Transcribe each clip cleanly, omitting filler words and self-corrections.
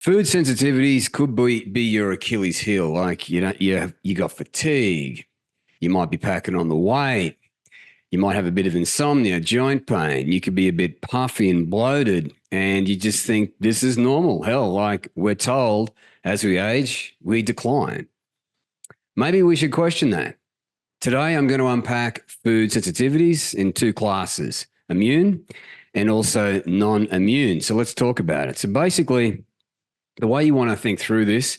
Food sensitivities could be your Achilles heel. Like, you got fatigue. You might be packing on the weight. You might have a bit of insomnia, joint pain. You could be a bit puffy and bloated. And you just think this is normal. Hell, like we're told as we age, we decline. Maybe we should question that. Today, I'm going to unpack food sensitivities in two classes, immune and also non-immune. So let's talk about it. So basically, the way you want to think through this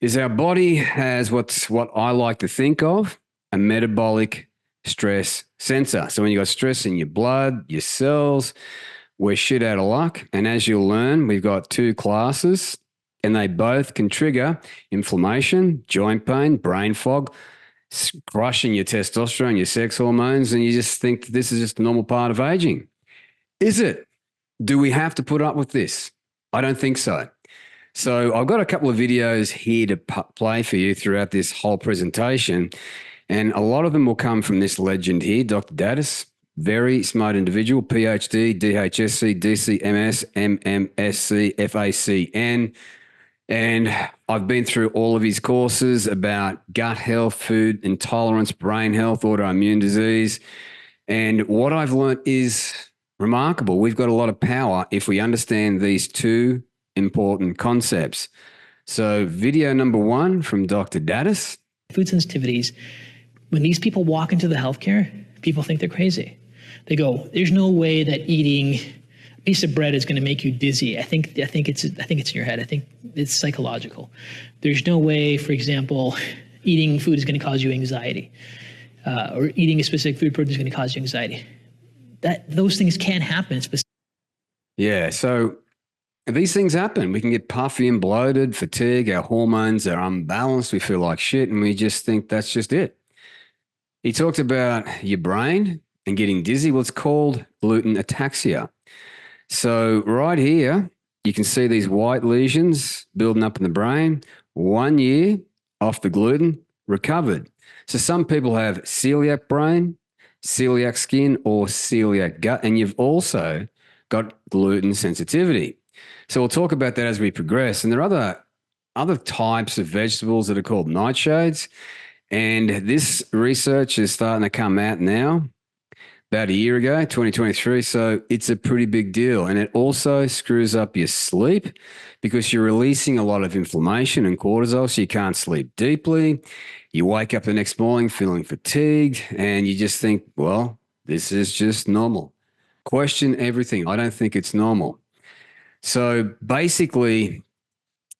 is our body has what I like to think of a metabolic stress sensor. So when you got stress in your blood, your cells, we're shit out of luck. And as you'll learn, we've got two classes and they both can trigger inflammation, joint pain, brain fog, crushing your testosterone, your sex hormones, and you just think this is just a normal part of aging. Is it? Do we have to put up with this? I don't think so. So I've got a couple of videos here to play for you throughout this whole presentation, and a lot of them will come from this legend here, Dr. Daddis, very smart individual, PhD, DHSC, DCMS, MMSC, FACN, and I've been through all of his courses about gut health, food intolerance, brain health, autoimmune disease, and what I've learned is remarkable. We've got a lot of power if we understand these two important concepts. So video number one from Dr. Daddis. Food sensitivities, when these people walk into the healthcare, people think they're crazy. They go, there's no way that eating a piece of bread is going to make you dizzy. I think it's in your head. I think it's psychological. There's no way, for example, eating food is going to cause you anxiety, or eating a specific food protein is going to cause you anxiety. Those things can't happen. Yeah, so these things happen. We can get puffy and bloated, fatigue, our hormones are unbalanced, we feel like shit, and we just think that's just it. He talked about your brain and getting dizzy. Well, it's called gluten ataxia. So right here, you can see these white lesions building up in the brain. 1 year off the gluten, recovered. So some people have celiac brain, celiac skin, or celiac gut, and you've also got gluten sensitivity. So we'll talk about that as we progress. And there are other types of vegetables that are called nightshades. And this research is starting to come out now, about a year ago, 2023. So it's a pretty big deal. And it also screws up your sleep because you're releasing a lot of inflammation and cortisol, so you can't sleep deeply. You wake up the next morning feeling fatigued, and you just think, well, this is just normal. Question everything. I don't think it's normal. So basically,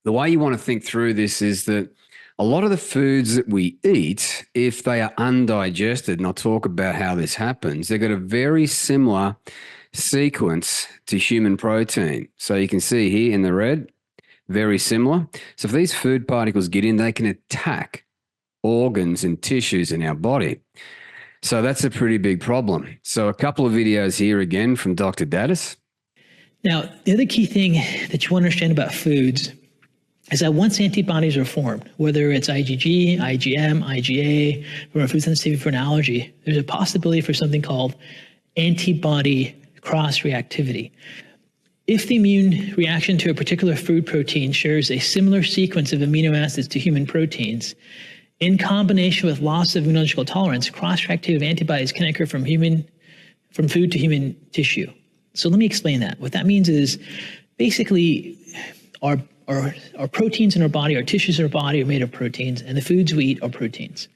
the way you want to think through this is that a lot of the foods that we eat, if they are undigested, and I'll talk about how this happens, they've got a very similar sequence to human protein. So you can see here in the red, very similar. So if these food particles get in, they can attack organs and tissues in our body. So that's a pretty big problem. So a couple of videos here again from Dr. Daddis. Now, the other key thing that you want to understand about foods is that once antibodies are formed, whether it's IgG, IgM, IgA, or a food sensitivity for an allergy, there's a possibility for something called antibody cross-reactivity. If the immune reaction to a particular food protein shares a similar sequence of amino acids to human proteins, in combination with loss of immunological tolerance, cross-reactive antibodies can occur from food to human tissue. So let me explain that. What that means is basically our proteins in our body, our tissues in our body are made of proteins, and the foods we eat are proteins.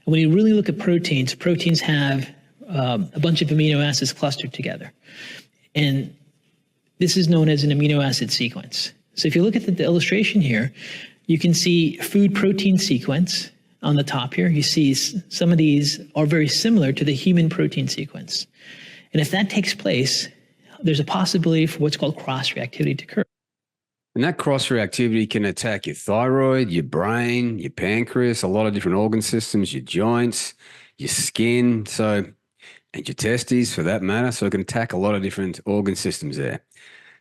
And when you really look at proteins, proteins have a bunch of amino acids clustered together. And this is known as an amino acid sequence. So if you look at the illustration here, you can see food protein sequence on the top here. You see some of these are very similar to the human protein sequence. And if that takes place, there's a possibility for what's called cross-reactivity to occur. And that cross-reactivity can attack your thyroid, your brain, your pancreas, a lot of different organ systems, your joints, your skin, and your testes for that matter. So it can attack a lot of different organ systems there.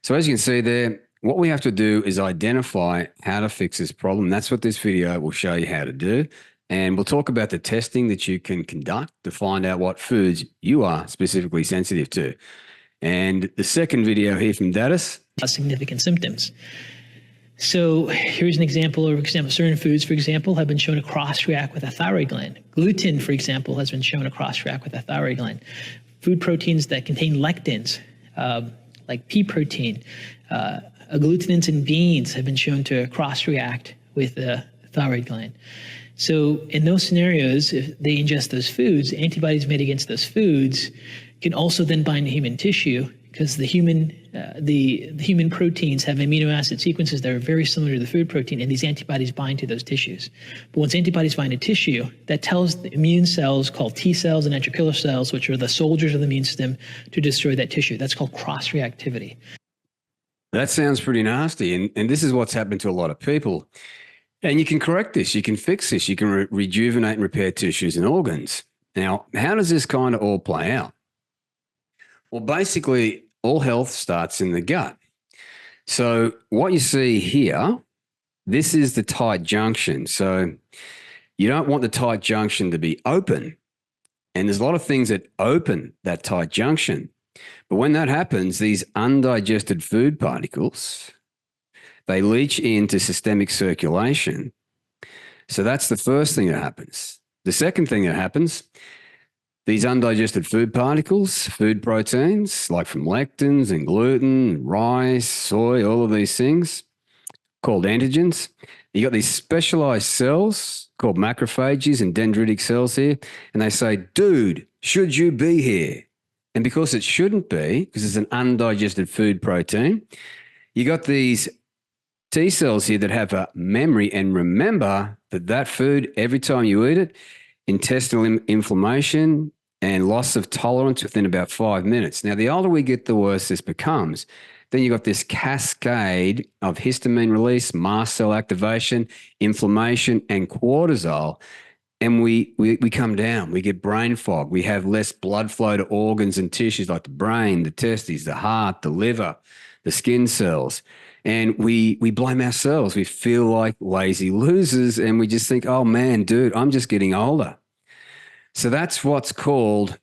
So as you can see there, what we have to do is identify how to fix this problem. That's what this video will show you how to do. And we'll talk about the testing that you can conduct to find out what foods you are specifically sensitive to. And the second video here from Daddis. Significant symptoms. So here's an example. Certain foods, for example, have been shown to cross-react with a thyroid gland. Gluten, for example, has been shown to cross-react with a thyroid gland. Food proteins that contain lectins, like pea protein, agglutinins in beans have been shown to cross-react with the thyroid gland. So in those scenarios, if they ingest those foods, antibodies made against those foods can also then bind to human tissue, because the human proteins have amino acid sequences that are very similar to the food protein, and these antibodies bind to those tissues. But once antibodies bind to tissue, that tells the immune cells called T cells and natural killer cells, which are the soldiers of the immune system, to destroy that tissue. That's called cross-reactivity. That sounds pretty nasty. And this is what's happened to a lot of people. And you can correct this. You can fix this. You can rejuvenate and repair tissues and organs. Now, how does this kind of all play out? Well, basically, all health starts in the gut. So what you see here, this is the tight junction. So you don't want the tight junction to be open. And there's a lot of things that open that tight junction. But when that happens, these undigested food particles, they leach into systemic circulation. So that's the first thing that happens. The second thing that happens, these undigested food particles, food proteins, like from lectins and gluten, rice, soy, all of these things called antigens. You got these specialized cells called macrophages and dendritic cells here, and they say, dude, should you be here? And because it shouldn't be, because it's an undigested food protein, you got these T cells here that have a memory and remember that food, every time you eat it, intestinal inflammation and loss of tolerance within about 5 minutes. Now, the older we get, the worse this becomes. Then you got this cascade of histamine release, mast cell activation, inflammation, and cortisol. And we come down. We get brain fog. We have less blood flow to organs and tissues like the brain, the testes, the heart, the liver, the skin cells. And we blame ourselves. We feel like lazy losers, and we just think, oh, man, dude, I'm just getting older. So that's what's called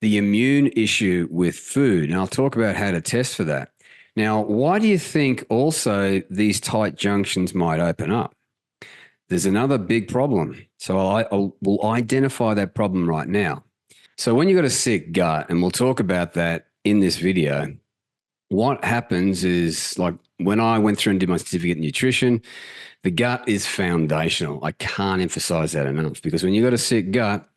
the immune issue with food. And I'll talk about how to test for that. Now, why do you think also these tight junctions might open up? There's another big problem. So we'll identify that problem right now. So when you've got a sick gut, and we'll talk about that in this video, what happens is, like when I went through and did my certificate in nutrition, the gut is foundational. I can't emphasize that enough, because when you've got a sick gut,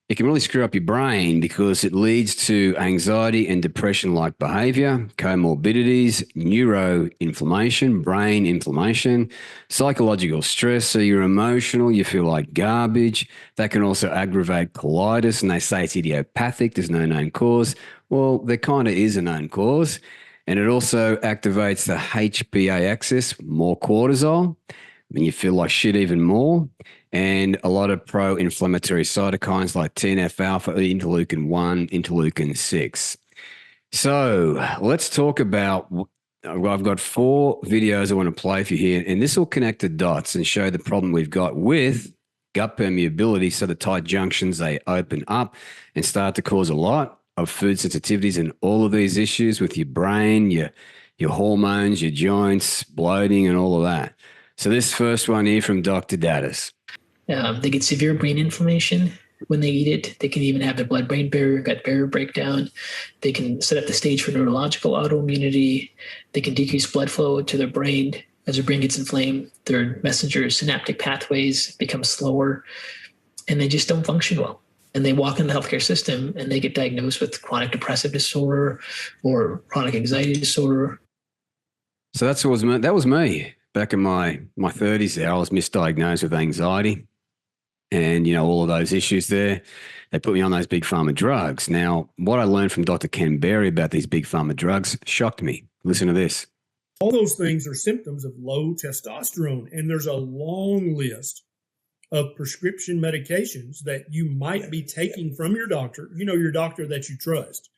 it can really screw up your brain, because it leads to anxiety and depression-like behavior, comorbidities, neuroinflammation, brain inflammation, psychological stress. So you're emotional, you feel like garbage. That can also aggravate colitis, and they say it's idiopathic. There's no known cause. Well, there kind of is a known cause. And it also activates the HPA axis, more cortisol, and you feel like shit even more. And a lot of pro-inflammatory cytokines like TNF-alpha, interleukin 1, interleukin 6. So let's talk about, I've got 4 videos I want to play for you here, and this will connect the dots and show the problem we've got with gut permeability. So the tight junctions, they open up and start to cause a lot of food sensitivities and all of these issues with your brain, your hormones, your joints, bloating, and all of that. So this first one here from Dr. Daddis. They get severe brain inflammation when they eat it. They can even have their blood-brain barrier, gut barrier breakdown. They can set up the stage for neurological autoimmunity. They can decrease blood flow to their brain. As their brain gets inflamed, their messenger synaptic pathways become slower, and they just don't function well. And they walk in the healthcare system and they get diagnosed with chronic depressive disorder or chronic anxiety disorder. So that was me back in my 30s there. I was misdiagnosed with anxiety and, all of those issues there. They put me on those big pharma drugs. Now, what I learned from Dr. Ken Berry about these big pharma drugs shocked me. Listen to this. All those things are symptoms of low testosterone, and there's a long list of prescription medications that you might be taking from your doctor, your doctor that you trust,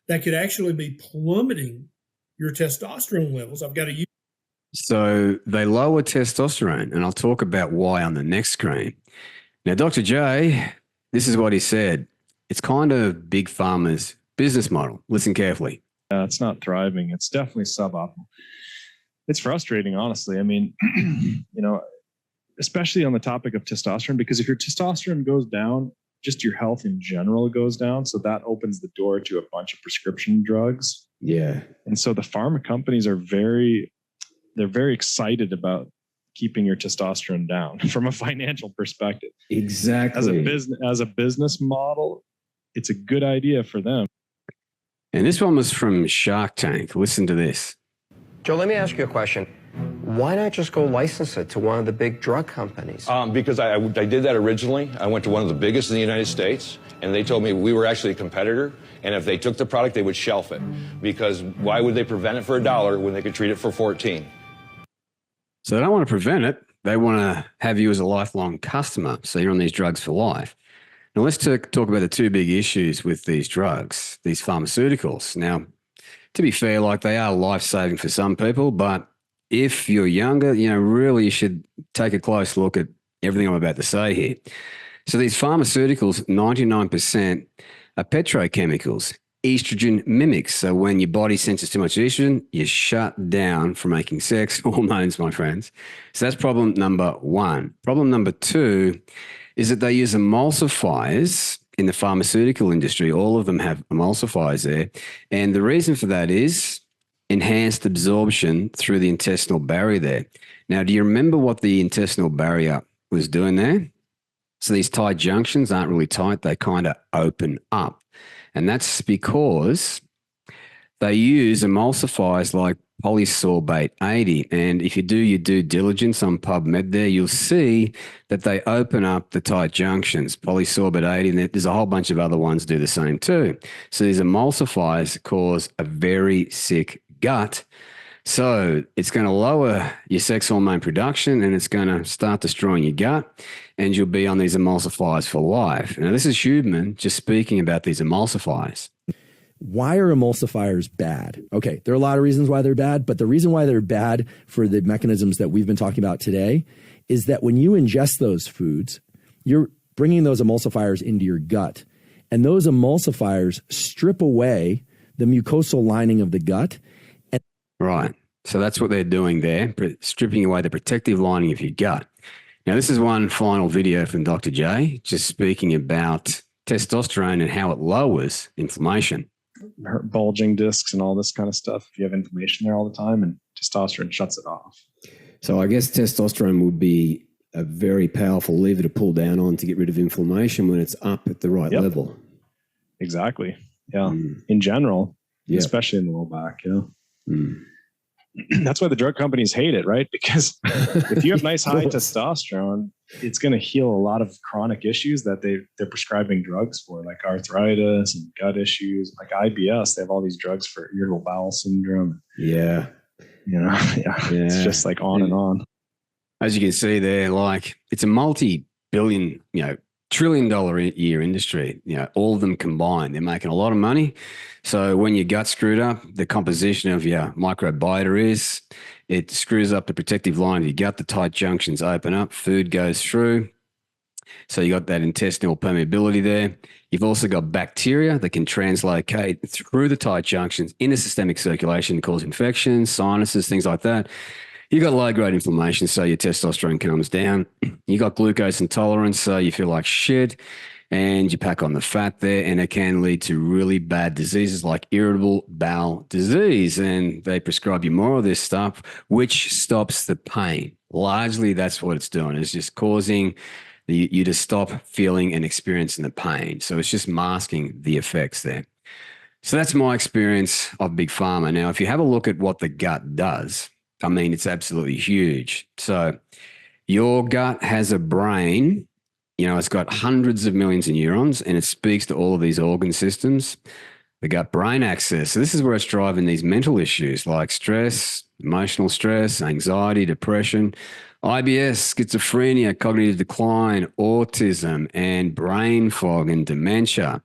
that could actually be plummeting your testosterone levels. I've got to use. So they lower testosterone, and I'll talk about why on the next screen. Now, Dr. J, this is what he said. It's kind of big pharma's business model. Listen carefully. It's not thriving. It's definitely suboptimal. It's frustrating, honestly. I mean, especially on the topic of testosterone, because if your testosterone goes down, just your health in general goes down. So that opens the door to a bunch of prescription drugs. Yeah. And so the pharma companies are very excited about keeping your testosterone down from a financial perspective. Exactly. As a business model, it's a good idea for them. And this one was from Shark Tank. Listen to this. Joe, let me ask you a question. Why not just go license it to one of the big drug companies? Because I did that originally. I went to one of the biggest in the United States, and they told me we were actually a competitor, and if they took the product, they would shelf it. Because why would they prevent it for $1 when they could treat it for 14? So they don't want to prevent it. They want to have you as a lifelong customer. So you're on these drugs for life. Now let's talk about the two big issues with these drugs, these pharmaceuticals. Now, to be fair, like they are life-saving for some people, but if you're younger, really you should take a close look at everything I'm about to say here. So these pharmaceuticals, 99% are petrochemicals, estrogen mimics. So when your body senses too much estrogen, you're shut down from making sex hormones, my friends. So that's problem number one. Problem number two is that they use emulsifiers in the pharmaceutical industry. All of them have emulsifiers there. And the reason for that is enhanced absorption through the intestinal barrier there. Now, do you remember what the intestinal barrier was doing there? So these tight junctions aren't really tight. They kind of open up. And that's because they use emulsifiers like polysorbate 80. And if you do your due diligence on PubMed there, you'll see that they open up the tight junctions, polysorbate 80, and there's a whole bunch of other ones do the same too. So these emulsifiers cause a very sick gut. So it's going to lower your sex hormone production, and it's going to start destroying your gut, and you'll be on these emulsifiers for life. Now, this is Huberman just speaking about these emulsifiers. Why are emulsifiers bad? Okay, there are a lot of reasons why they're bad, but the reason why they're bad for the mechanisms that we've been talking about today is that when you ingest those foods, you're bringing those emulsifiers into your gut, and those emulsifiers strip away the mucosal lining of the gut. Right. So that's what they're doing there, stripping away the protective lining of your gut. Now, this is one final video from Dr. J, just speaking about testosterone and how it lowers inflammation. Bulging discs and all this kind of stuff. If you have inflammation there all the time, and testosterone shuts it off. So I guess testosterone would be a very powerful lever to pull down on to get rid of inflammation when it's up at the right level. Exactly. Yeah. In general, especially in the low back. That's why the drug companies hate it, right? Because if you have nice high testosterone, it's going to heal a lot of chronic issues that they're prescribing drugs for, like arthritis and gut issues, like IBS. They have all these drugs for irritable bowel syndrome. Yeah. It's just like on and on. As you can see there, like it's a multi-billion, trillion-dollar a year industry, all of them combined. They're making a lot of money. So when your gut's screwed up, the composition of your microbiota it screws up the protective line of your gut. The tight junctions open up, food goes through. So you got that intestinal permeability there. You've also got bacteria that can translocate through the tight junctions into systemic circulation, cause infections, sinuses, things like that. You got low-grade inflammation, so your testosterone comes down. You got glucose intolerance, so you feel like shit, and you pack on the fat there, and it can lead to really bad diseases like irritable bowel disease. And they prescribe you more of this stuff, which stops the pain. Largely, that's what it's doing. It's just causing you to stop feeling and experiencing the pain. So it's just masking the effects there. So that's my experience of Big Pharma. Now, if you have a look at what the gut does, I mean, it's absolutely huge. So your gut has a brain, it's got hundreds of millions of neurons, and it speaks to all of these organ systems. The gut-brain axis. So this is where it's driving these mental issues like stress, emotional stress, anxiety, depression, IBS, schizophrenia, cognitive decline, autism, and brain fog and dementia.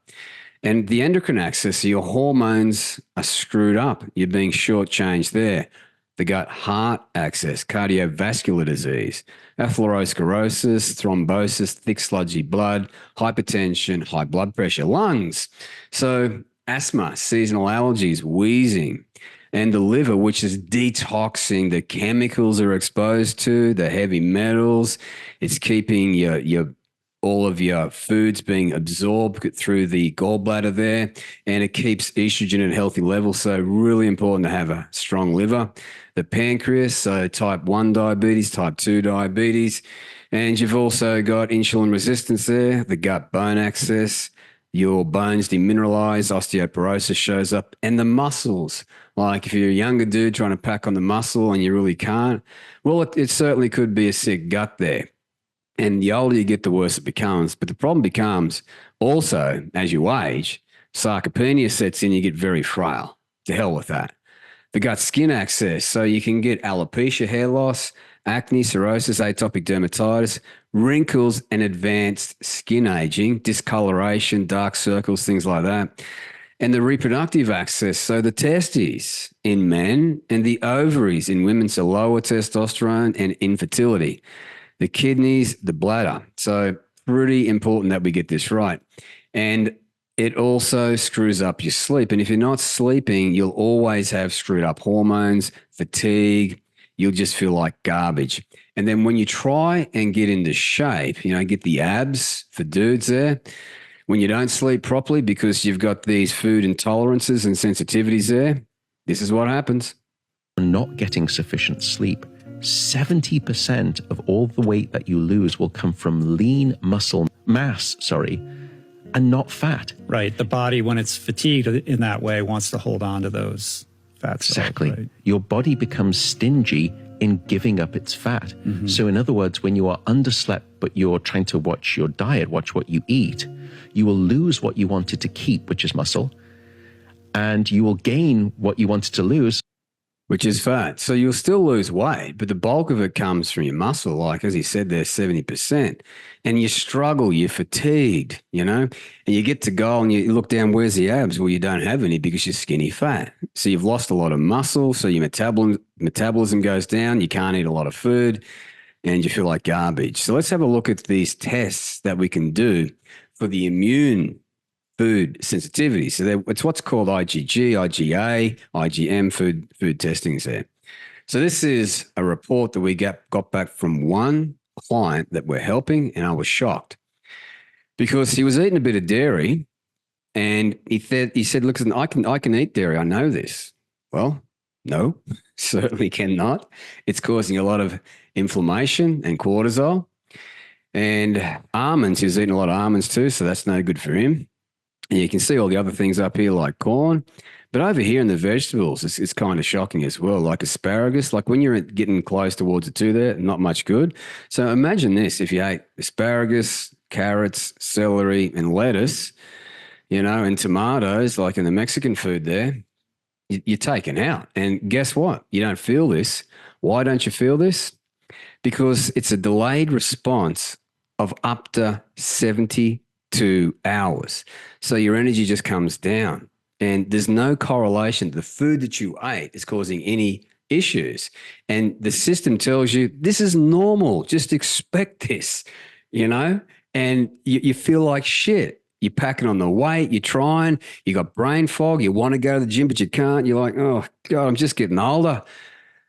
And the endocrine axis, your hormones are screwed up. You're being shortchanged there. The gut-heart axis, cardiovascular disease, atherosclerosis, thrombosis, thick sludgy blood, hypertension, high blood pressure, lungs. So asthma, seasonal allergies, wheezing, and the liver, which is detoxing the chemicals are exposed to, the heavy metals. It's keeping your all of your foods being absorbed through the gallbladder there, and it keeps estrogen at healthy levels. So really important to have a strong liver. The pancreas, so type 1 diabetes, type 2 diabetes, and you've also got insulin resistance there, the gut bone axis, your bones demineralize, osteoporosis shows up, and the muscles. Like if you're a younger dude trying to pack on the muscle and you really can't, well, it certainly could be a sick gut there. And the older you get, the worse it becomes. But the problem becomes also, as you age, sarcopenia sets in, you get very frail. To hell with that. The gut skin axis, so you can get alopecia, hair loss, acne, cirrhosis, atopic dermatitis, wrinkles, and advanced skin aging, discoloration, dark circles, things like that. And the reproductive axis, so the testes in men and the ovaries in women, so lower testosterone and infertility. The kidneys, the bladder. So pretty important that we get this right. And it also screws up your sleep. And if you're not sleeping, you'll always have screwed up hormones, fatigue. You'll just feel like garbage. And then when you try and get into shape, get the abs for dudes there, when you don't sleep properly because you've got these food intolerances and sensitivities there, this is what happens. Not getting sufficient sleep. 70% of all the weight that you lose will come from lean muscle mass, and not fat. Right. The body, when it's fatigued in that way, wants to hold on to those fat cells. Exactly. Right? Your body becomes stingy in giving up its fat. Mm-hmm. So in other words, when you are underslept, but you're trying to watch your diet, watch what you eat, you will lose what you wanted to keep, which is muscle, and you will gain what you wanted to lose, which is fat. So you'll still lose weight, but the bulk of it comes from your muscle. Like, as he said there, 70%. And you struggle, you're fatigued, and you get to go and you look down, where's the abs? Well, you don't have any because you're skinny fat. So you've lost a lot of muscle. So your metabolism goes down. You can't eat a lot of food and you feel like garbage. So let's have a look at these tests that we can do for the immune food sensitivity. So it's what's called IgG, IgA, IgM food testings there. So this is a report that we got back from one client that we're helping, and I was shocked because he was eating a bit of dairy, and he said, "Look, I can eat dairy. I know this." Well, no, certainly cannot. It's causing a lot of inflammation and cortisol. And almonds, he was eating a lot of almonds too, so that's no good for him. And you can see all the other things up here like corn. But over here in the vegetables, it's kind of shocking as well, like asparagus. Like when you're getting close towards the two there, not much good. So imagine this, if you ate asparagus, carrots, celery, and lettuce, and tomatoes, like in the Mexican food there, you're taken out. And guess what? You don't feel this. Why don't you feel this? Because it's a delayed response of up to 72 hours. So your energy just comes down, and there's no correlation. The food that you ate is causing any issues. And the system tells you this is normal. Just expect this, and you feel like shit. You're packing on the weight, you're trying, you got brain fog, you want to go to the gym, but you can't. You're like, oh God, I'm just getting older.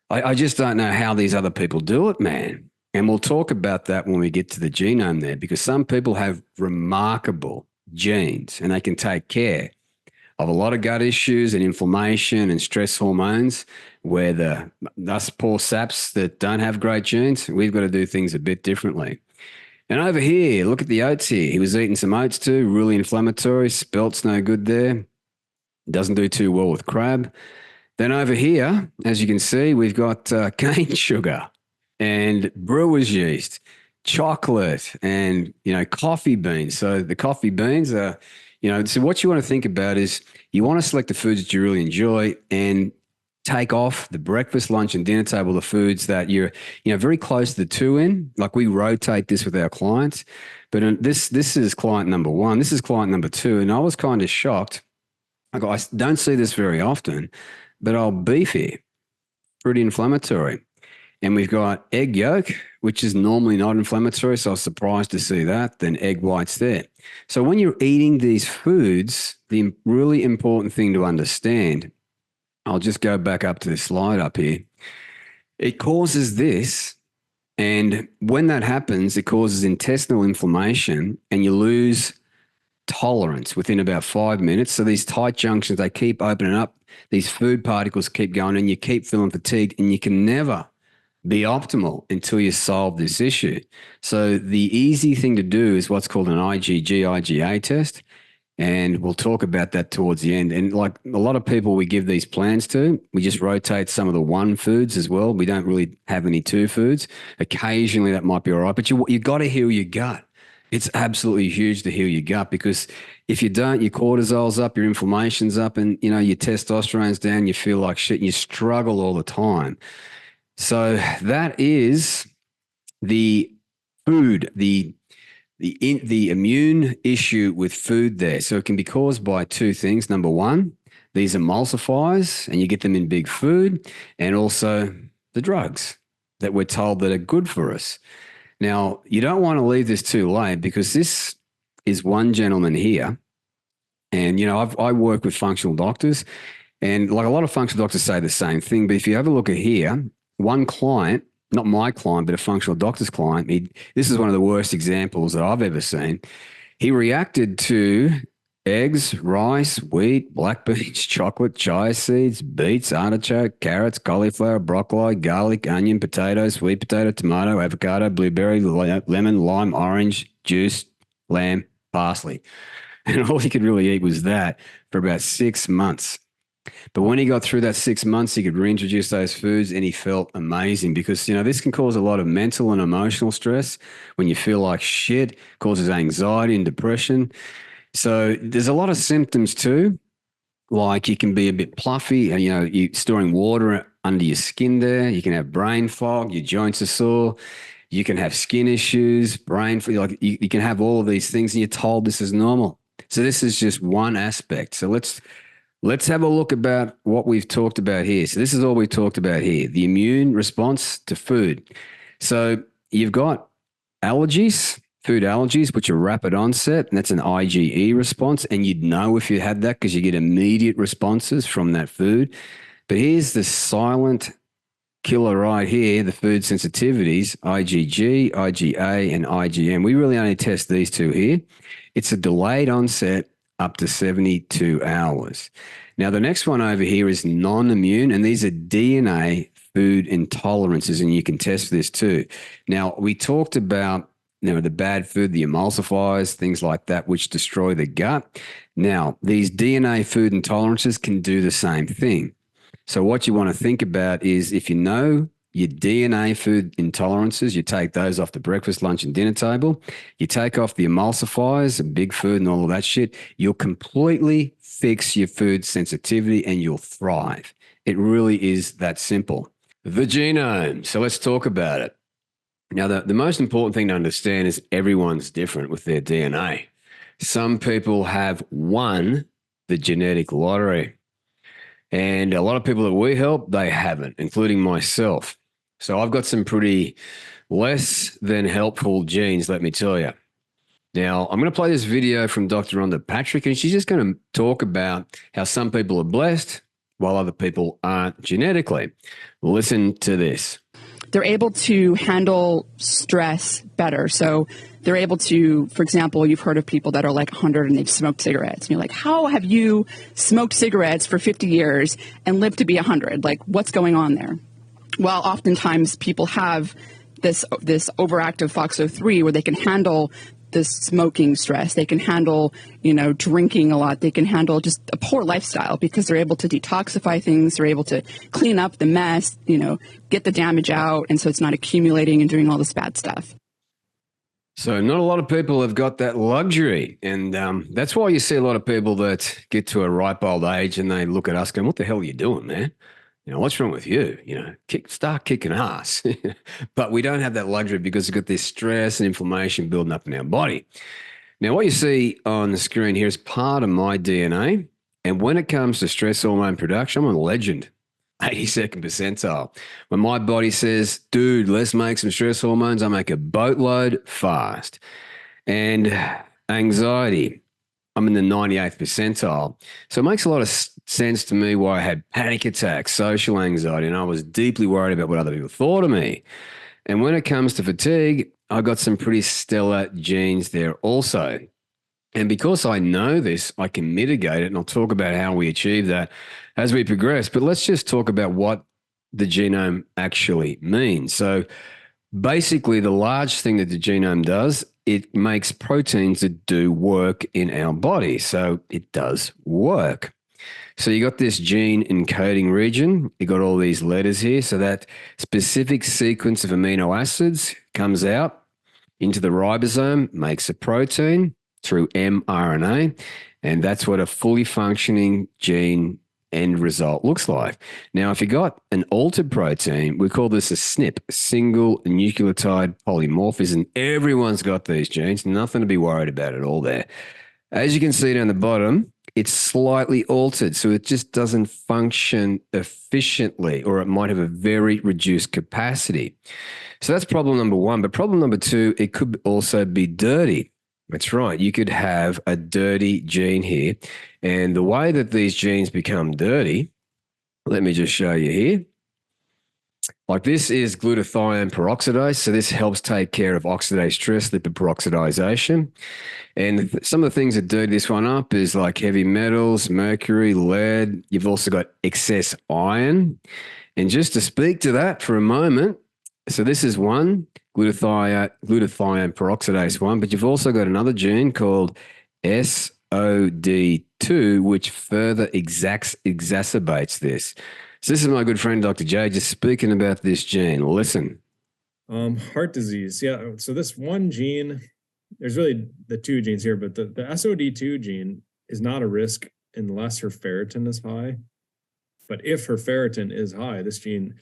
I just don't know how these other people do it, man. And we'll talk about that when we get to the genome there, because some people have remarkable genes and they can take care of a lot of gut issues and inflammation and stress hormones, where us poor saps that don't have great genes, we've got to do things a bit differently. And over here, look at the oats here. He was eating some oats too, really inflammatory. Spelt's no good there. Doesn't do too well with crab. Then over here, as you can see, we've got cane sugar and brewer's yeast, chocolate, and, coffee beans. So the coffee beans are, so what you want to think about is you want to select the foods that you really enjoy and take off the breakfast, lunch, and dinner table, the foods that you're, very close to the two in. Like we rotate this with our clients. But this is client number one. This is client number two. And I was kind of shocked. I don't see this very often, but beef here, pretty inflammatory. And we've got egg yolk, which is normally not inflammatory, so I was surprised to see that. Then egg whites there. So when you're eating these foods, the really important thing to understand I'll just go back up to this slide up here. It causes this. And when that happens, it causes intestinal inflammation and you lose tolerance within about 5 minutes. So these tight junctions, they keep opening up. These food particles keep going and you keep feeling fatigued and you can never be optimal until you solve this issue. So the easy thing to do is what's called an IgG-IgA test. And we'll talk about that towards the end. And like a lot of people we give these plans to, we just rotate some of the one foods as well. We don't really have any two foods. Occasionally that might be all right, but you got to heal your gut. It's absolutely huge to heal your gut because if you don't, your cortisol's up, your inflammation's up, and your testosterone's down, you feel like shit and you struggle all the time. So that is the food, the immune issue with food there. So it can be caused by two things. Number one, these emulsifiers, and you get them in big food, and also the drugs that we're told that are good for us. Now, you don't want to leave this too late because this is one gentleman here. And, I work with functional doctors, and like a lot of functional doctors say the same thing. But if you have a look at here, one client, not my client, but a functional doctor's client, this is one of the worst examples that I've ever seen. He reacted to eggs, rice, wheat, black beans, chocolate, chia seeds, beets, artichoke, carrots, cauliflower, broccoli, garlic, onion, potato, sweet potato, tomato, avocado, blueberry, lemon, lime, orange, juice, lamb, parsley. And all he could really eat was that for about 6 months. But when he got through that 6 months, he could reintroduce those foods and he felt amazing because, this can cause a lot of mental and emotional stress when you feel like shit, causes anxiety and depression. So there's a lot of symptoms too, like you can be a bit puffy and, you're storing water under your skin there. You can have brain fog, your joints are sore. You can have skin issues, brain fog, like you can have all of these things and you're told this is normal. So this is just one aspect. So let's have a look about what we've talked about here. So this is all we've talked about here, the immune response to food. So you've got allergies, food allergies, which are rapid onset, and that's an IgE response. And you'd know if you had that because you get immediate responses from that food. But here's the silent killer right here, the food sensitivities, IgG, IgA, and IgM. We really only test these two here. It's a delayed onset up to 72 hours. Now, the next one over here is non-immune, and these are DNA food intolerances, and you can test this too. Now, we talked about the bad food, the emulsifiers, things like that, which destroy the gut. Now, these DNA food intolerances can do the same thing. So what you want to think about is if you know your DNA food intolerances, you take those off the breakfast, lunch, and dinner table. You take off the emulsifiers and big food and all of that shit. You'll completely fix your food sensitivity and you'll thrive. It really is that simple. The genome. So let's talk about it. Now, the most important thing to understand is everyone's different with their DNA. Some people have won the genetic lottery. And a lot of people that we help, they haven't, including myself. So I've got some pretty less than helpful genes, let me tell you. Now, I'm going to play this video from Dr. Rhonda Patrick, and she's just going to talk about how some people are blessed while other people aren't genetically. Listen to this. They're able to handle stress better. So they're able to, for example, you've heard of people that are like 100 and they've smoked cigarettes. And you're like, how have you smoked cigarettes for 50 years and lived to be 100? Like, what's going on there? Well, oftentimes people have this overactive FOXO3 where they can handle the smoking stress. They can handle, drinking a lot. They can handle just a poor lifestyle because they're able to detoxify things. They're able to clean up the mess, get the damage out. And so it's not accumulating and doing all this bad stuff. So not a lot of people have got that luxury. And that's why you see a lot of people that get to a ripe old age and they look at us going, what the hell are you doing, man? What's wrong with you? Start kicking ass. But we don't have that luxury because we've got this stress and inflammation building up in our body. Now, what you see on the screen here is part of my DNA. And when it comes to stress hormone production, I'm a legend, 82nd percentile. When my body says, dude, let's make some stress hormones, I make a boatload fast. And anxiety, I'm in the 98th percentile. So it makes a lot of sense to me why I had panic attacks, social anxiety, and I was deeply worried about what other people thought of me. And when it comes to fatigue, I got some pretty stellar genes there also. And because I know this, I can mitigate it, and I'll talk about how we achieve that as we progress. But let's just talk about what the genome actually means. So basically, the large thing that the genome does, it makes proteins that do work in our body. So it does work. So you got this gene encoding region. You got all these letters here. So that specific sequence of amino acids comes out into the ribosome, makes a protein through mRNA. And that's what a fully functioning gene end result looks like. Now, if you got an altered protein, we call this a SNP, single nucleotide polymorphism. Everyone's got these genes, nothing to be worried about at all there. As you can see down the bottom, it's slightly altered, so it just doesn't function efficiently, or it might have a very reduced capacity. So that's problem number one. But problem number two, it could also be dirty. That's right. You could have a dirty gene here. And the way that these genes become dirty, let me just show you here. Like this is glutathione peroxidase. So this helps take care of oxidase stress, lipid peroxidation. And some of the things that dirty this one up is like heavy metals, mercury, lead. You've also got excess iron. And just to speak to that for a moment, so this is one, glutathione peroxidase 1, but you've also got another gene called SOD2, which further exacerbates this. So this is my good friend, Dr. J, just speaking about this gene. Listen. Heart disease. Yeah. So this one gene, there's really the two genes here, but the SOD2 gene is not a risk unless her ferritin is high. But if her ferritin is high, this gene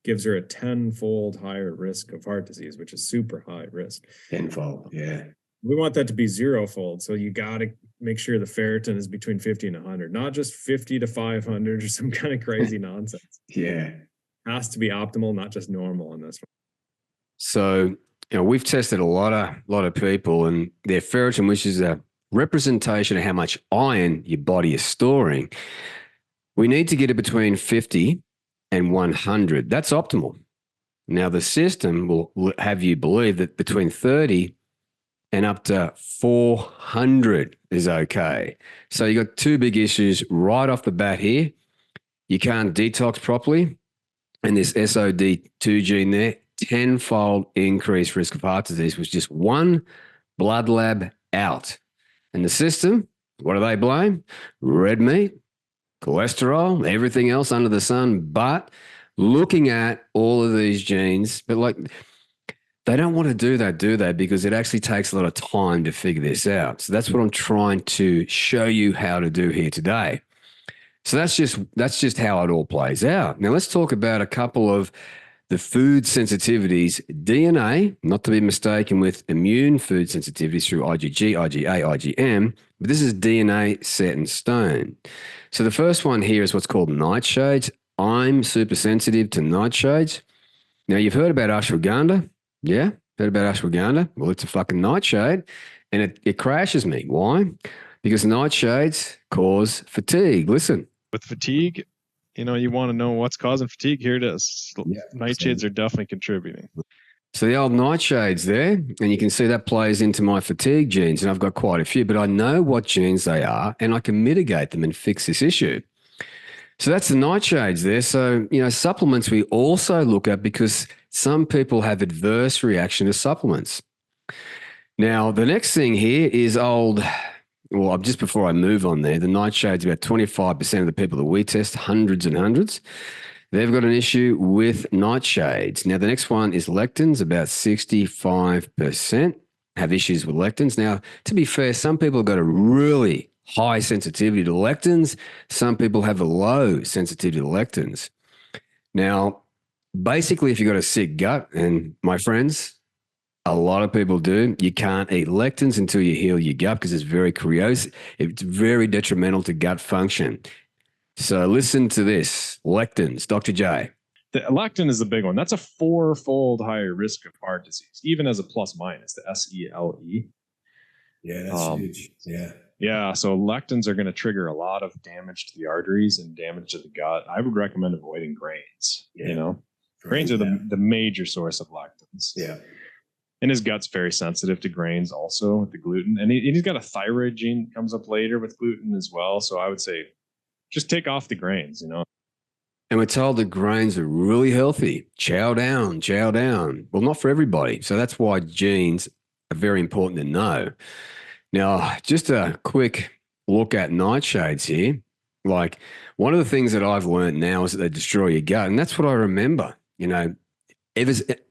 gives her a 10-fold higher risk of heart disease, which is super high risk. 10-fold, yeah. We want that to be 0-fold. So you got to make sure the ferritin is between 50 and 100, not just 50 to 500 or some kind of crazy nonsense. Yeah. It has to be optimal, not just normal in this one. So, we've tested a lot of people, and their ferritin, which is a representation of how much iron your body is storing, we need to get it between 50 and 100. That's optimal. Now, the system will have you believe that between 30 and up to 400 is okay. So you got two big issues right off the bat here. You can't detox properly, and this SOD2 gene there, 10-fold increased risk of heart disease was just one blood lab out. And the system, what do they blame? Red meat, cholesterol, everything else under the sun, but looking at all of these genes, but like they don't want to do that, do they? Because it actually takes a lot of time to figure this out. So that's what I'm trying to show you how to do here today. So that's just how it all plays out. Now let's talk about a couple of the food sensitivities. DNA, not to be mistaken with immune food sensitivities through IgG, IgA, IgM, but this is DNA set in stone. So the first one here is what's called nightshades. I'm super sensitive to nightshades. Now, you've heard about ashwagandha. Yeah? Heard about ashwagandha? Well, it's a fucking nightshade, and it crashes me. Why? Because nightshades cause fatigue. Listen. With fatigue, you want to know what's causing fatigue. Here it is. Yeah, nightshades are definitely contributing. So the old nightshades there, and you can see that plays into my fatigue genes, and I've got quite a few, but I know what genes they are, and I can mitigate them and fix this issue. So that's the nightshades there. So, supplements we also look at because some people have adverse reaction to supplements. Now, the next thing here is just before I move on there, the nightshades, about 25% of the people that we test, hundreds and hundreds, they've got an issue with nightshades. Now, the next one is lectins. About 65% have issues with lectins. Now, to be fair, some people have got a really high sensitivity to lectins. Some people have a low sensitivity to lectins. Now, basically, if you've got a sick gut, and my friends, a lot of people do, you can't eat lectins until you heal your gut because it's very corrosive. It's very detrimental to gut function. So listen to this. Lectins, Dr. J. The lectin is the big one. That's a 4-fold higher risk of heart disease, even as a plus minus, the SELE. Yeah, that's huge. Yeah. Yeah, so lectins are going to trigger a lot of damage to the arteries and damage to the gut. I would recommend avoiding grains. Yeah. You know, grains are the major source of lectins. Yeah. And his gut's very sensitive to grains also with the gluten. And he's got a thyroid gene that comes up later with gluten as well. So I would say just take off the grains, you know. And we're told that grains are really healthy. Chow down, chow down. Well, not for everybody. So that's why genes are very important to know. Now, just a quick look at nightshades here. Like, one of the things that I've learned now is that they destroy your gut. And that's what I remember, you know,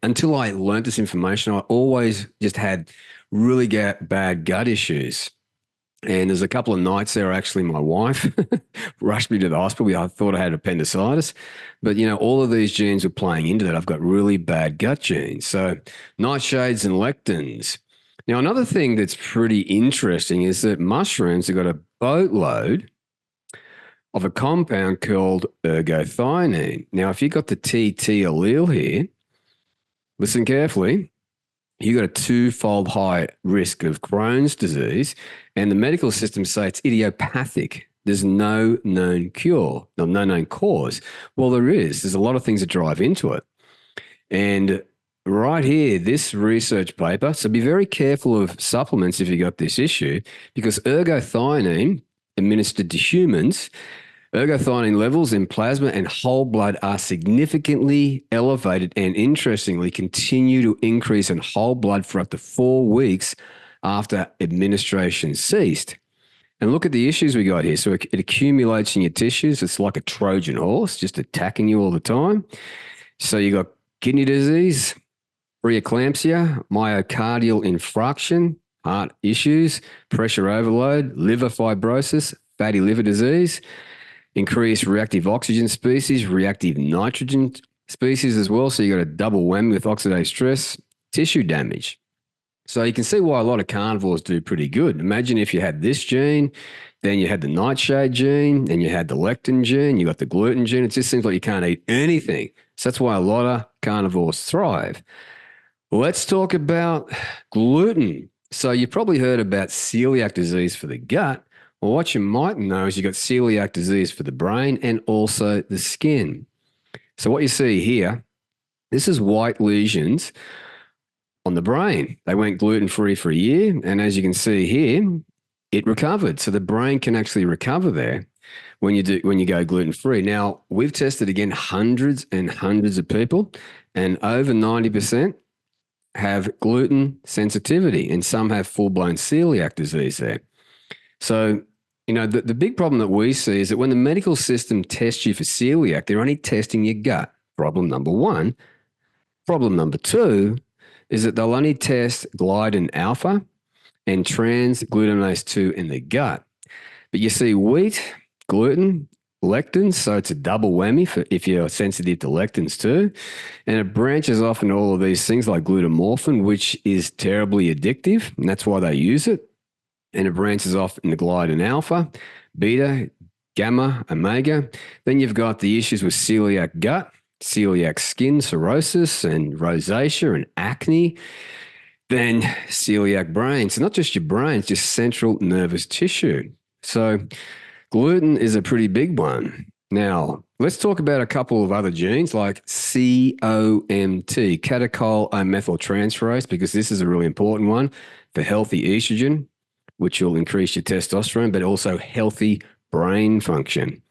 until I learned this information, I always just had really bad gut issues. And there's a couple of nights there, actually, my wife rushed me to the hospital. I thought I had appendicitis. But, you know, all of these genes were playing into that. I've got really bad gut genes. So nightshades and lectins. Now, another thing that's pretty interesting is that mushrooms have got a boatload of a compound called ergothioneine. Now, if you've got the TT allele here, listen carefully, you've got a twofold high risk of Crohn's disease, and the medical system say it's idiopathic. There's no known cure, no known cause. Well, there is. There's a lot of things that drive into it. And right here, this research paper, so be very careful of supplements if you got this issue, because ergothioneine administered to humans, ergothioneine levels in plasma and whole blood are significantly elevated and, interestingly, continue to increase in whole blood for up to 4 weeks after administration ceased. And look at the issues we got here. So it accumulates in your tissues. It's like a Trojan horse just attacking you all the time. So you got kidney disease, preeclampsia, myocardial infarction, heart issues, pressure overload, liver fibrosis, fatty liver disease, increased reactive oxygen species, reactive nitrogen species as well. So you got a double whammy with oxidative stress, tissue damage. So you can see why a lot of carnivores do pretty good. Imagine if you had this gene, then you had the nightshade gene, and you had the lectin gene, you got the gluten gene. It just seems like you can't eat anything. So that's why a lot of carnivores thrive. Let's talk about gluten. So you probably heard about celiac disease for the gut. Well, what you might know is you got celiac disease for the brain and also the skin. So what you see here, this is white lesions on the brain. They went gluten-free for a year, and as you can see here, it recovered. So the brain can actually recover there when you go gluten-free. Now, we've tested again hundreds and hundreds of people, and over 90% have gluten sensitivity, and some have full-blown celiac disease there. So, you know, the big problem that we see is that when the medical system tests you for celiac, they're only testing your gut. Problem number one. Problem number two is that they'll only test gliadin alpha and trans-glutamase 2 in the gut. But you see wheat, gluten, lectins, so it's a double whammy for if you're sensitive to lectins too. And it branches off in all of these things like glutamorphin, which is terribly addictive, and that's why they use it. And it branches off in the gliadin alpha, beta, gamma, omega. Then you've got the issues with celiac gut, celiac skin, cirrhosis and rosacea and acne. Then celiac brain. So not just your brain, it's just central nervous tissue. So gluten is a pretty big one. Now, let's talk about a couple of other genes like COMT, catechol methyltransferase, because this is a really important one for healthy estrogen, which will increase your testosterone, but also healthy brain function.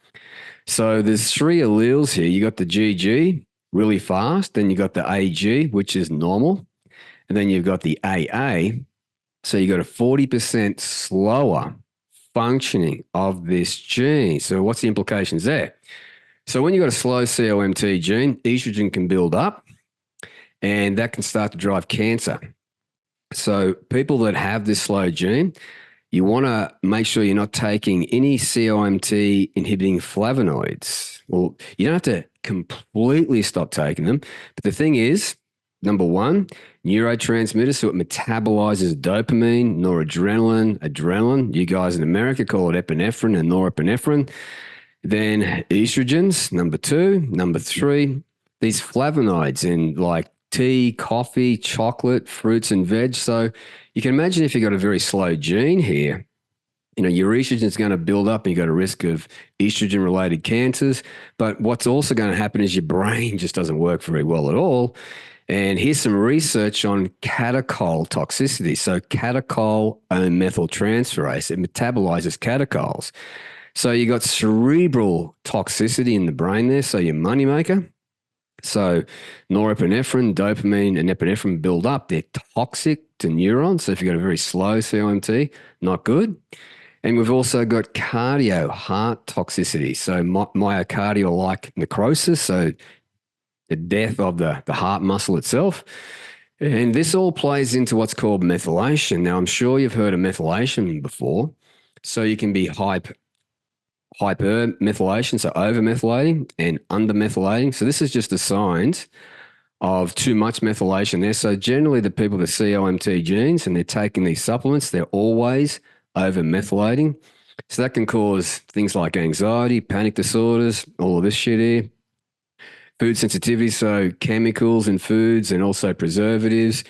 So there's 3 alleles here. You got the GG, really fast. Then you got the AG, which is normal. And then you've got the AA. So you got a 40% slower functioning of this gene. So what's the implications there? So when you've got a slow COMT gene, estrogen can build up, and that can start to drive cancer. So people that have this slow gene, you want to make sure you're not taking any COMT inhibiting flavonoids. Well, you don't have to completely stop taking them. But the thing is, number one, neurotransmitters, so it metabolizes dopamine, noradrenaline, adrenaline. You guys in America call it epinephrine and norepinephrine. Then estrogens, number 2. Number 3, these flavonoids in like tea, coffee, chocolate, fruits and veg. So you can imagine if you've got a very slow gene here, your estrogen is going to build up and you've got a risk of estrogen related cancers. But what's also going to happen is your brain just doesn't work very well at all. And here's some research on catechol toxicity. So catechol methyltransferase, it metabolizes catechols. So you got cerebral toxicity in the brain there, so your moneymaker. So norepinephrine, dopamine, and epinephrine build up. They're toxic to neurons. So if you've got a very slow COMT, not good. And we've also got cardio, heart toxicity. So myocardial-like necrosis, so the death of the heart muscle itself. And this all plays into what's called methylation. Now, I'm sure you've heard of methylation before. So you can be hypermethylation, so over-methylating, and under-methylating. So this is just the signs of too much methylation there. So generally the people with COMT genes and they're taking these supplements, they're always over-methylating. So that can cause things like anxiety, panic disorders, all of this shit here. Food sensitivity, so chemicals in foods and also preservatives.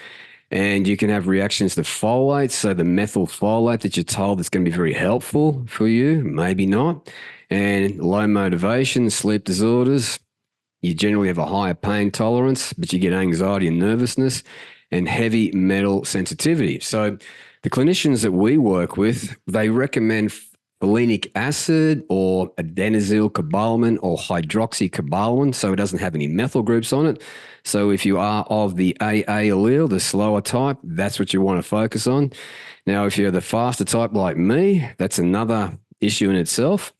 And you can have reactions to folate, so the methylfolate that you're told is going to be very helpful for you, maybe not. And low motivation, sleep disorders. You generally have a higher pain tolerance, but you get anxiety and nervousness and heavy metal sensitivity. So the clinicians that we work with, they recommend folinic acid or adenylyl cobalamin or hydroxycobalamin, so it doesn't have any methyl groups on it. So if you are of the AA allele, the slower type, that's what you want to focus on. Now, if you're the faster type like me, that's another issue in itself,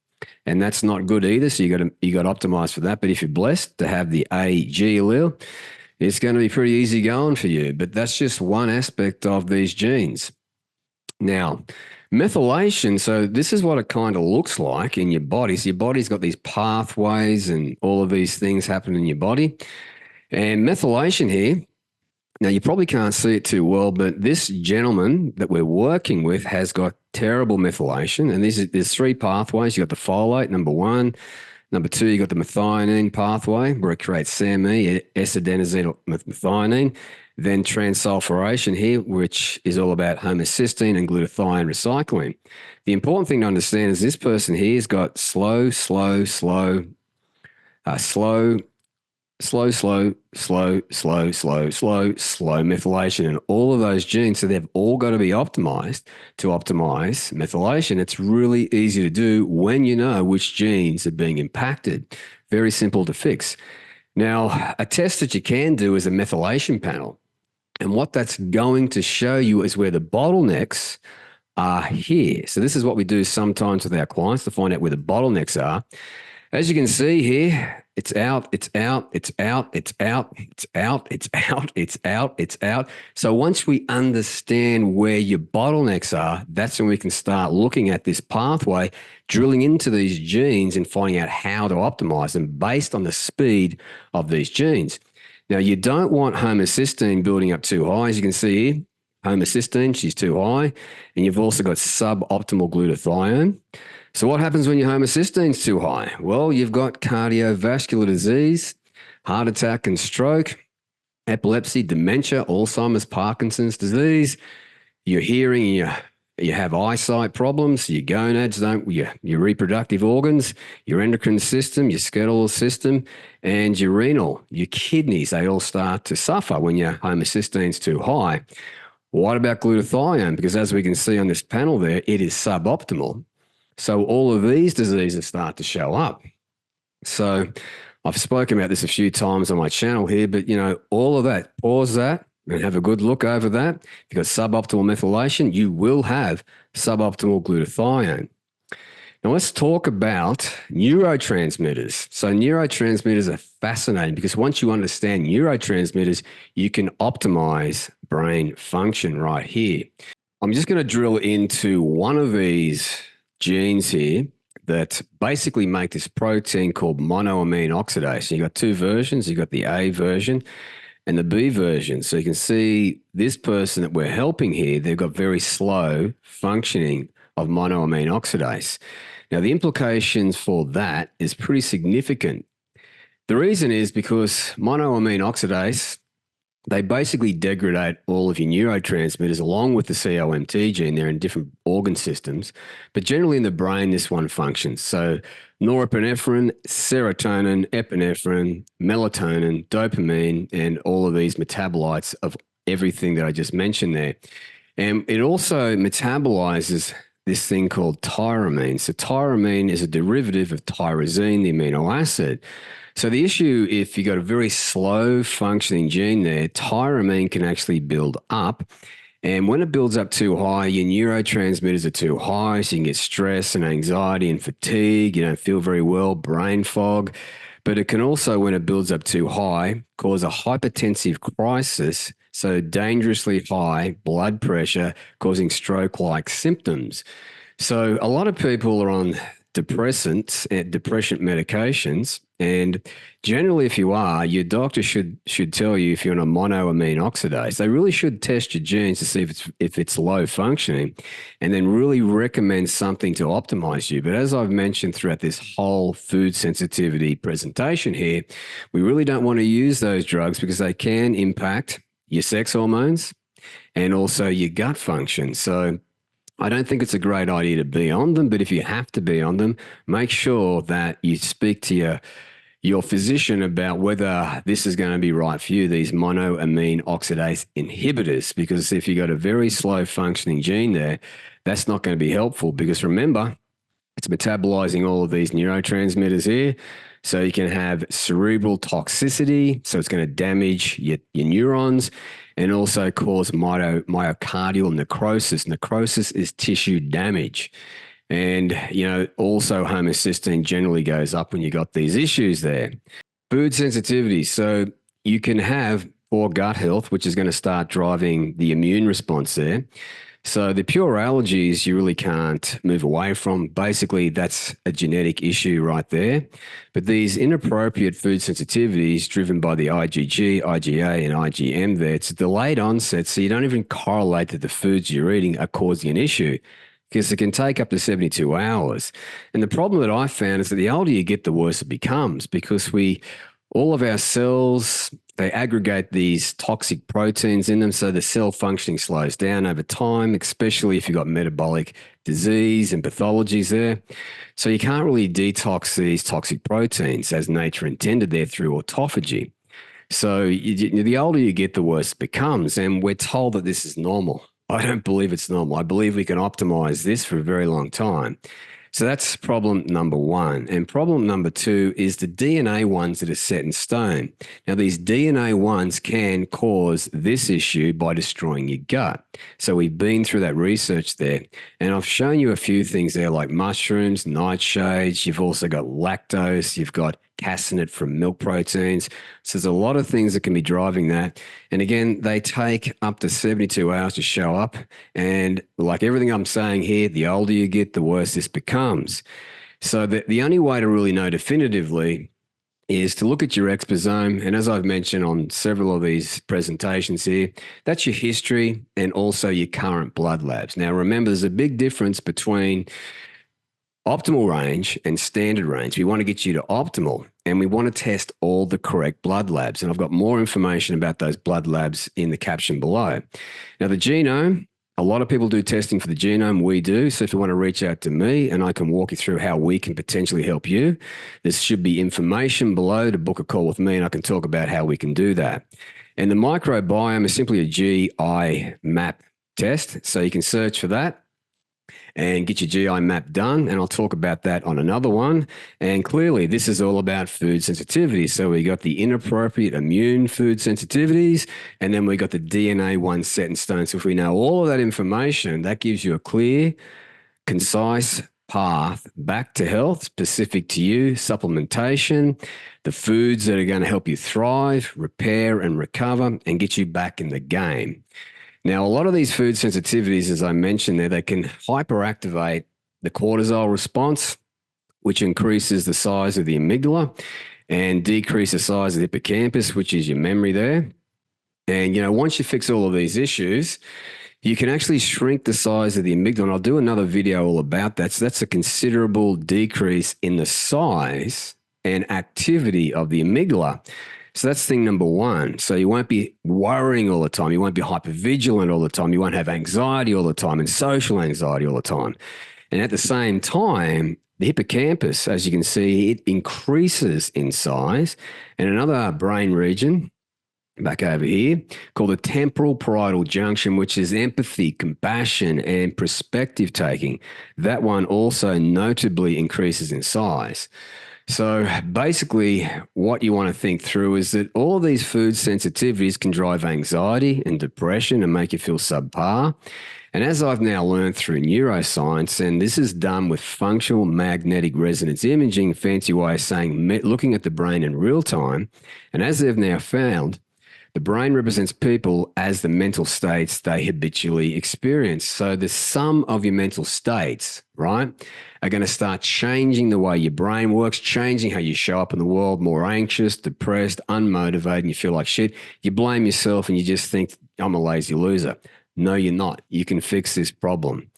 and that's not good either. So you got to optimize for that. But if you're blessed to have the AG allele, it's going to be pretty easy going for you. But that's just one aspect of these genes. Now, methylation, so this is what it kind of looks like in your body. So your body's got these pathways and all of these things happen in your body. And methylation here, now you probably can't see it too well, but this gentleman that we're working with has got terrible methylation. And there's three pathways. You got the folate, number one. Number two, you got the methionine pathway where it creates SAMe, S-adenosine methionine. Then transsulfuration here, which is all about homocysteine and glutathione recycling. The important thing to understand is this person here has got slow methylation in all of those genes. So they've all got to be optimized to optimize methylation. It's really easy to do when you know which genes are being impacted. Very simple to fix. Now, a test that you can do is a methylation panel. And what that's going to show you is where the bottlenecks are here. So this is what we do sometimes with our clients to find out where the bottlenecks are. As you can see here, it's out. So once we understand where your bottlenecks are, that's when we can start looking at this pathway, drilling into these genes and finding out how to optimize them based on the speed of these genes. Now, you don't want homocysteine building up too high. As you can see here, homocysteine, she's too high. And you've also got suboptimal glutathione. So what happens when your homocysteine's too high? Well, you've got cardiovascular disease, heart attack and stroke, epilepsy, dementia, Alzheimer's, Parkinson's disease. Your hearing, you have eyesight problems, your gonads your reproductive organs, your endocrine system, your skeletal system, and your renal, your kidneys, they all start to suffer when your homocysteine's too high. What about glutathione? Because as we can see on this panel there, it is suboptimal. So all of these diseases start to show up. So I've spoken about this a few times on my channel here, but all of that, pause that and have a good look over that. If you've got suboptimal methylation, you will have suboptimal glutathione. Now let's talk about neurotransmitters. So neurotransmitters are fascinating because once you understand neurotransmitters, you can optimize brain function right here. I'm just going to drill into one of these genes here that basically make this protein called monoamine oxidase. You've got two versions. You've got the A version and the B version. So you can see this person that we're helping here, they've got very slow functioning of monoamine oxidase. Now, the implications for that is pretty significant. The reason is because monoamine oxidase they basically degrade all of your neurotransmitters along with the COMT gene. They're in different organ systems, but generally in the brain, this one functions. So norepinephrine, serotonin, epinephrine, melatonin, dopamine, and all of these metabolites of everything that I just mentioned there. And it also metabolizes this thing called tyramine. So tyramine is a derivative of tyrosine, the amino acid. So the issue, if you've got a very slow functioning gene there, tyramine can actually build up. And when it builds up too high, your neurotransmitters are too high, so you can get stress and anxiety and fatigue. You don't feel very well, brain fog. But it can also, when it builds up too high, cause a hypertensive crisis, so dangerously high blood pressure, causing stroke-like symptoms. So a lot of people are on depressants and depression medications. And generally, if you are, your doctor should tell you if you're on a monoamine oxidase. They really should test your genes to see if it's low functioning, and then really recommend something to optimize you. But as I've mentioned throughout this whole food sensitivity presentation here, we really don't want to use those drugs because they can impact your sex hormones and also your gut function. So I don't think it's a great idea to be on them, but if you have to be on them, make sure that you speak to your physician about whether this is going to be right for you, these monoamine oxidase inhibitors, because if you've got a very slow functioning gene there, that's not going to be helpful because remember, it's metabolizing all of these neurotransmitters here. So you can have cerebral toxicity, so it's going to damage your neurons and also cause myocardial necrosis. Necrosis is tissue damage. And, also homocysteine generally goes up when you got these issues there. Food sensitivity. So you can have poor gut health, which is going to start driving the immune response there. So the pure allergies you really can't move away from. Basically, that's a genetic issue right there. But these inappropriate food sensitivities driven by the IgG, IgA, and IgM there, it's a delayed onset, so you don't even correlate that the foods you're eating are causing an issue because it can take up to 72 hours. And the problem that I found is that the older you get, the worse it becomes because all of our cells, they aggregate these toxic proteins in them, so the cell functioning slows down over time, especially if you've got metabolic disease and pathologies there. So you can't really detox these toxic proteins as nature intended there through autophagy. So the older you get, the worse it becomes, and we're told that this is normal. I don't believe it's normal. I believe we can optimize this for a very long time. So that's problem number one. And problem number two is the DNA ones that are set in stone. Now, these DNA ones can cause this issue by destroying your gut. So we've been through that research there. And I've shown you a few things there like mushrooms, nightshades. You've also got lactose. You've got caseinate from milk proteins. So there's a lot of things that can be driving that. And again, they take up to 72 hours to show up. And like everything I'm saying here, the older you get, the worse this becomes. So the only way to really know definitively is to look at your exposome. And as I've mentioned on several of these presentations here, that's your history and also your current blood labs. Now, remember, there's a big difference between optimal range and standard range. We want to get you to optimal, and we want to test all the correct blood labs. And I've got more information about those blood labs in the caption below. Now, the genome, a lot of people do testing for the genome. We do. So if you want to reach out to me and I can walk you through how we can potentially help you, there should be information below to book a call with me and I can talk about how we can do that. And the microbiome is simply a GI map test. So you can search for that and get your GI map done. And I'll talk about that on another one. And clearly, this is all about food sensitivity. So we got the inappropriate immune food sensitivities, and then we got the DNA one set in stone. So if we know all of that information, that gives you a clear, concise path back to health specific to you, supplementation, the foods that are going to help you thrive, repair and recover, and get you back in the game. Now, a lot of these food sensitivities, as I mentioned there, they can hyperactivate the cortisol response, which increases the size of the amygdala and decrease the size of the hippocampus, which is your memory there. And, once you fix all of these issues, you can actually shrink the size of the amygdala. And I'll do another video all about that. So that's a considerable decrease in the size and activity of the amygdala. So that's thing number one. So you won't be worrying all the time. You won't be hypervigilant all the time. You won't have anxiety all the time and social anxiety all the time. And at the same time, the hippocampus, as you can see, it increases in size. And another brain region back over here called the temporal parietal junction, which is empathy, compassion, and perspective taking. That one also notably increases in size. So basically what you want to think through is that all of these food sensitivities can drive anxiety and depression and make you feel subpar. And as I've now learned through neuroscience, and this is done with functional magnetic resonance imaging, fancy way of saying looking at the brain in real time, and as they've now found, the brain represents people as the mental states they habitually experience. So the sum of your mental states, right, are going to start changing the way your brain works, changing how you show up in the world, more anxious, depressed, unmotivated, and you feel like shit. You blame yourself and you just think, I'm a lazy loser. No, you're not. You can fix this problem.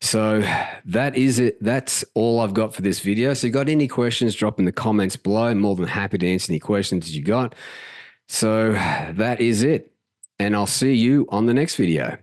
So that is it. That's all I've got for this video. So if you got any questions, drop in the comments below. I'm more than happy to answer any questions you got. So that is it. And I'll see you on the next video.